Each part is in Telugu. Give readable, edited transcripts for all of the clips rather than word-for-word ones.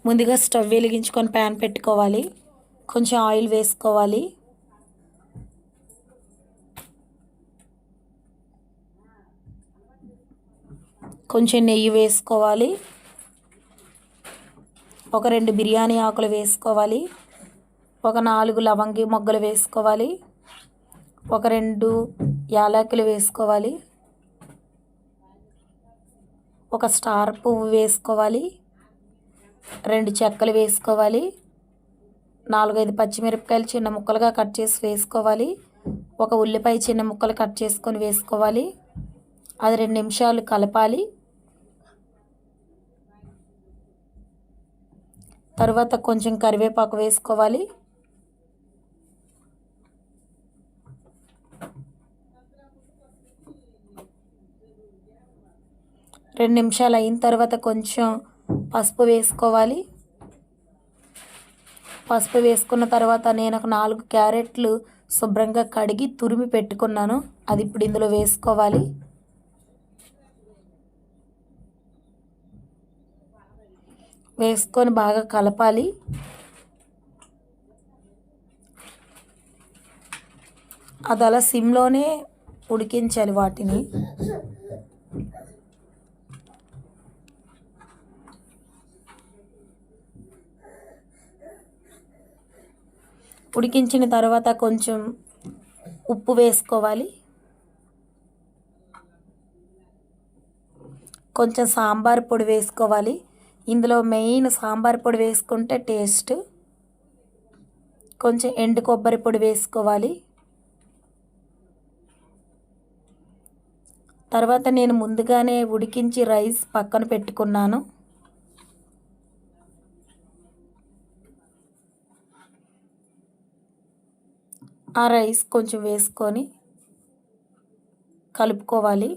ముందుగా స్టవ్ వెలిగించుకొని ప్యాన్ పెట్టుకోవాలి. కొంచెం ఆయిల్ వేసుకోవాలి. కొంచెం నెయ్యి వేసుకోవాలి. ఒక 2 బిర్యానీ ఆకులు వేసుకోవాలి. ఒక 4 లవంగి మొగ్గలు వేసుకోవాలి. ఒక 2 యాలకులు వేసుకోవాలి. ఒక స్టార్ పువ్వు వేసుకోవాలి. 2 చెక్కలు వేసుకోవాలి. 4-5 పచ్చిమిరపకాయలు చిన్న ముక్కలుగా కట్ చేసి వేసుకోవాలి. ఒక ఉల్లిపాయ చిన్న ముక్కలు కట్ చేసుకొని వేసుకోవాలి. అది 2 నిమిషాలు కలపాలి. తర్వాత కొంచెం కరివేపాకు వేసుకోవాలి. రెండు నిమిషాలు అయిన తర్వాత కొంచెం పసుపు వేసుకోవాలి. పసుపు వేసుకున్న తర్వాత నేను ఒక 4 క్యారెట్లు శుభ్రంగా కడిగి తురిమి పెట్టుకున్నాను. అది ఇప్పుడు ఇందులో వేసుకోవాలి. వేసుకొని బాగా కలపాలి. అది అలా సిమ్లోనే ఉడికించాలి వాటిని. ఉడికించిన తర్వాత కొంచెం ఉప్పు వేసుకోవాలి. కొంచెం సాంబార్ పొడి వేసుకోవాలి. ఇందులో మెయిన్ సాంబార్ పొడి వేసుకుంటే టేస్ట్. కొంచెం ఎండు కొబ్బరి పొడి వేసుకోవాలి. తర్వాత నేను ముందుగానే ఉడికించి రైస్ పక్కన పెట్టుకున్నాను. ఆ రైస్ కొంచెం వేసుకొని కలుపుకోవాలి.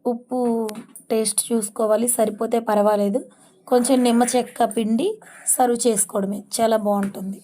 ఉప్పు టేస్ట్ చూసుకోవాలి, సరిపోతే పర్వాలేదు. కొంచెం నిమ్మ చెక్క పిండి సర్వ్ చేసుకోవడమే, చాలా బాగుంటుంది.